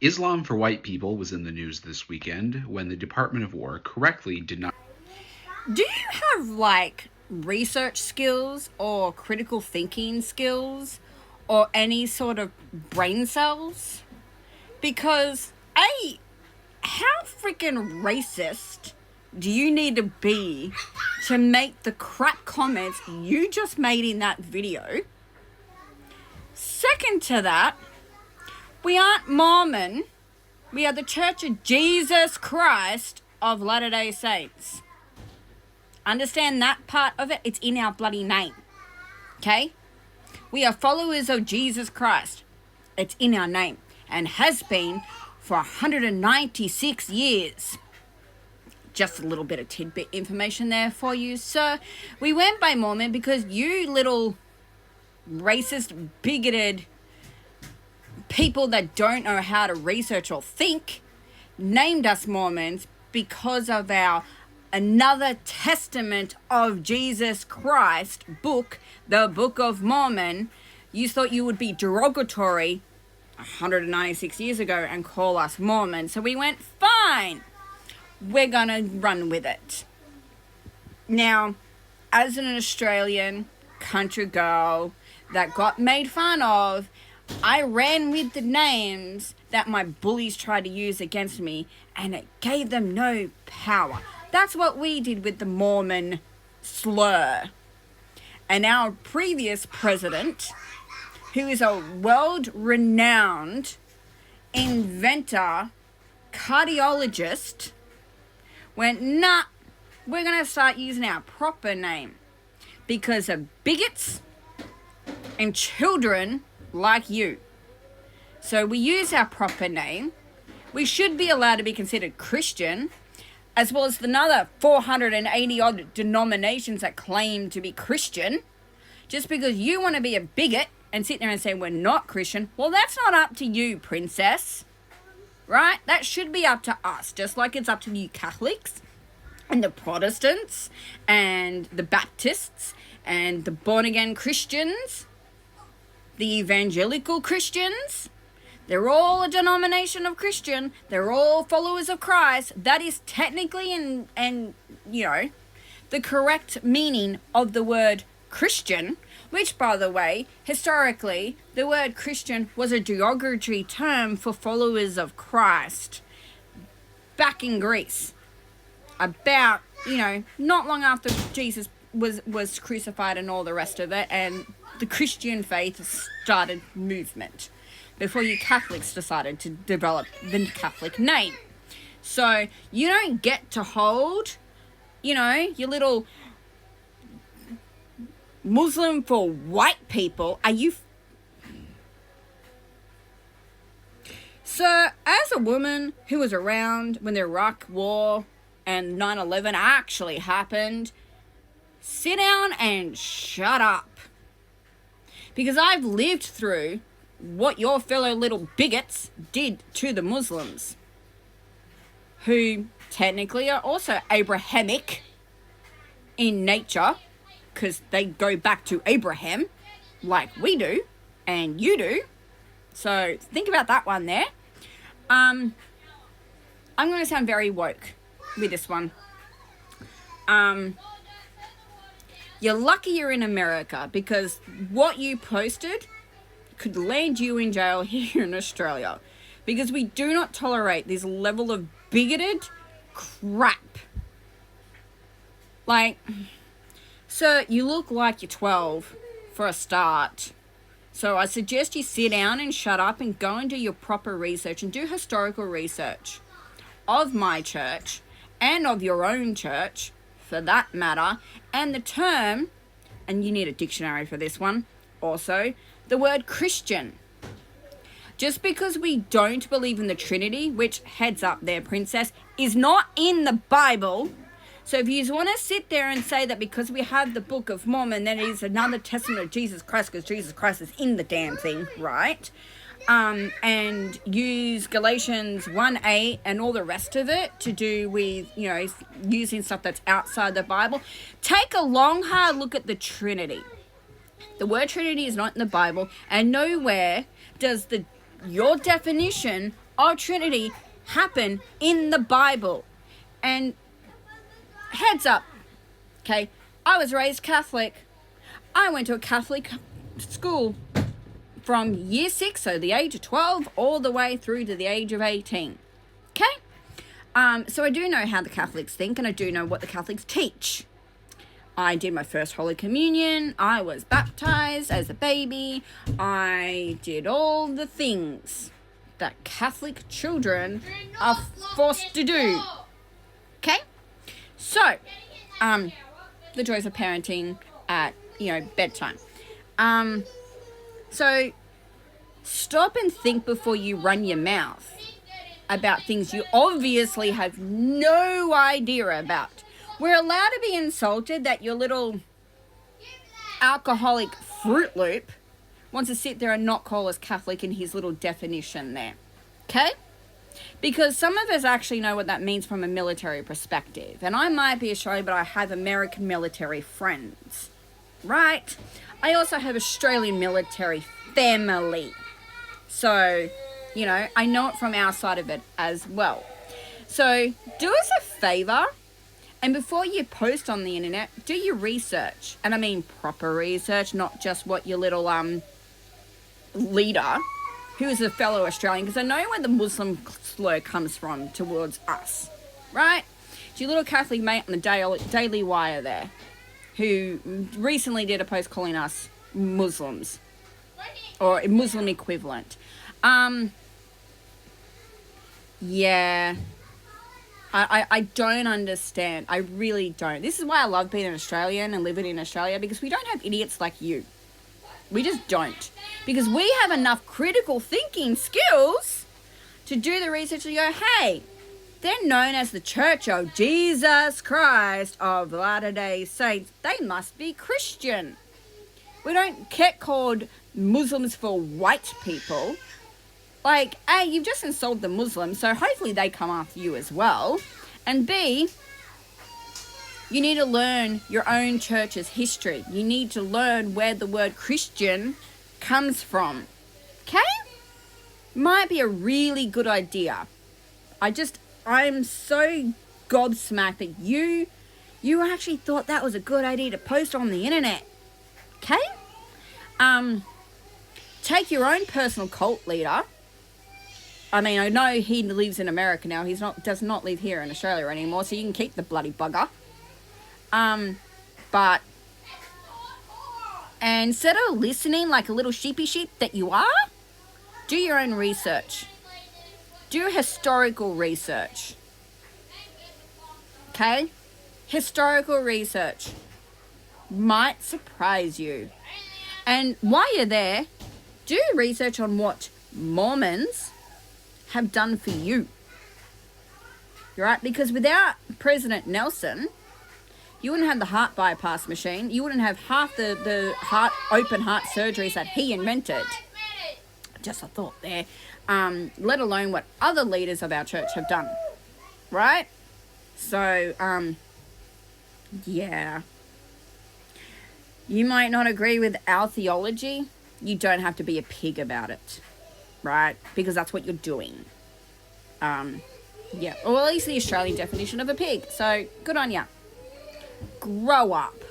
Islam for white people was in the news this weekend when the Department of War correctly did not. Do you have like research skills or critical thinking skills or any sort of brain cells? Because, A, how freaking racist do you need to be to make the crap comments you just made in that video? Second to that, we aren't Mormon. We are the Church of Jesus Christ of Latter-day Saints. Understand that part of it? It's in our bloody name. Okay? We are followers of Jesus Christ. It's in our name. And has been for 196 years. Just a little bit of tidbit information there for you, sir. We went by Mormon because you little racist, bigoted people that don't know how to research or think named us Mormons because of our Another Testament of Jesus Christ book, the Book of Mormon. You thought you would be derogatory 196 years ago and call us Mormon. So we went, fine, we're gonna run with it. Now, as an Australian country girl that got made fun of, I ran with the names that my bullies tried to use against me, and it gave them no power. That's what we did with the Mormon slur. And our previous president, who is a world-renowned inventor, cardiologist, went, nah, we're going to start using our proper name because of bigots and children like you. So we use our proper name. We should be allowed to be considered Christian, as well as another 480 odd denominations that claim to be Christian. Just because you want to be a bigot and sit there and say we're not Christian, well, that's not up to you, princess. Right? That should be up to us, just like it's up to you Catholics and the Protestants and the Baptists and the born-again Christians, the evangelical Christians. They're all a denomination of Christian. They're all followers of Christ. That is technically and the correct meaning of the word Christian, which, by the way, historically, the word Christian was a derogatory term for followers of Christ back in Greece. About, not long after Jesus was crucified and all the rest of it, and the Christian faith started movement before you Catholics decided to develop the Catholic name. So you don't get to hold, your little Muslim for white people. Are you... So, as a woman who was around when the Iraq War and 9/11 actually happened, sit down and shut up. Because I've lived through what your fellow little bigots did to the Muslims, who technically are also Abrahamic in nature, because they go back to Abraham, like we do, and you do. So think about that one there. I'm going to sound very woke with this one. You're lucky you're in America, because what you posted could land you in jail here in Australia, because we do not tolerate this level of bigoted crap. Like, sir, you look like you're 12 for a start. So I suggest you sit down and shut up and go and do your proper research and do historical research of my church and of your own church, for that matter, and the term, and you need a dictionary for this one also, the word Christian. Just because we don't believe in the Trinity, which, heads up there, princess, is not in the Bible. So if you want to sit there and say that because we have the Book of Mormon, that is another testament of Jesus Christ, because Jesus Christ is in the damn thing, right? And use Galatians 1:8 and all the rest of it to do with, using stuff that's outside the Bible. Take a long, hard look at the Trinity. The word Trinity is not in the Bible, and nowhere does your definition of Trinity happen in the Bible. And heads up, okay, I was raised Catholic. I went to a Catholic school from year 6, so the age of 12, all the way through to the age of 18. Okay? So I do know how the Catholics think, and I do know what the Catholics teach. I did my first Holy Communion. I was baptized as a baby. I did all the things that Catholic children are forced to do. Okay? So, the joys of parenting at, bedtime. So, stop and think before you run your mouth about things you obviously have no idea about. We're allowed to be insulted that your little alcoholic Fruit Loop wants to sit there and not call us Catholic in his little definition there. Okay? Because some of us actually know what that means from a military perspective. And I might be Australian, but I have American military friends. Right? I also have Australian military family. So, I know it from our side of it as well. So, do us a favor. And before you post on the internet, do your research. And I mean proper research, not just what your little leader, who is a fellow Australian, because I know where the Muslim slur comes from towards us, right? It's your little Catholic mate on the Daily Wire there, who recently did a post calling us Muslims, or a Muslim equivalent. Yeah... I don't understand. I really don't. This is why I love being an Australian and living in Australia, because we don't have idiots like you. We just don't. Because we have enough critical thinking skills to do the research and go, hey, they're known as the Church of Jesus Christ of Latter-day Saints. They must be Christian. We don't get called Muslims for white people. Like, A, you've just insulted the Muslims, so hopefully they come after you as well. And B, you need to learn your own church's history. You need to learn where the word Christian comes from. Okay? Might be a really good idea. I'm so gobsmacked that you actually thought that was a good idea to post on the internet. Okay? Take your own personal cult leader. I mean, I know he lives in America now. Does not live here in Australia anymore, so you can keep the bloody bugger. But instead of listening like a little sheepy sheep that you are, do your own research. Do historical research. Okay? Historical research might surprise you. And while you're there, do research on what Mormons have done for you. Right? Because without President Nelson, you wouldn't have the heart bypass machine. You wouldn't have half the open heart surgeries that he invented. Just a thought there. Let alone what other leaders of our church have done. Right? So, yeah. You might not agree with our theology. You don't have to be a pig about it. Right? Because that's what you're doing. Yeah. Or at least the Australian definition of a pig. So, good on ya. Grow up.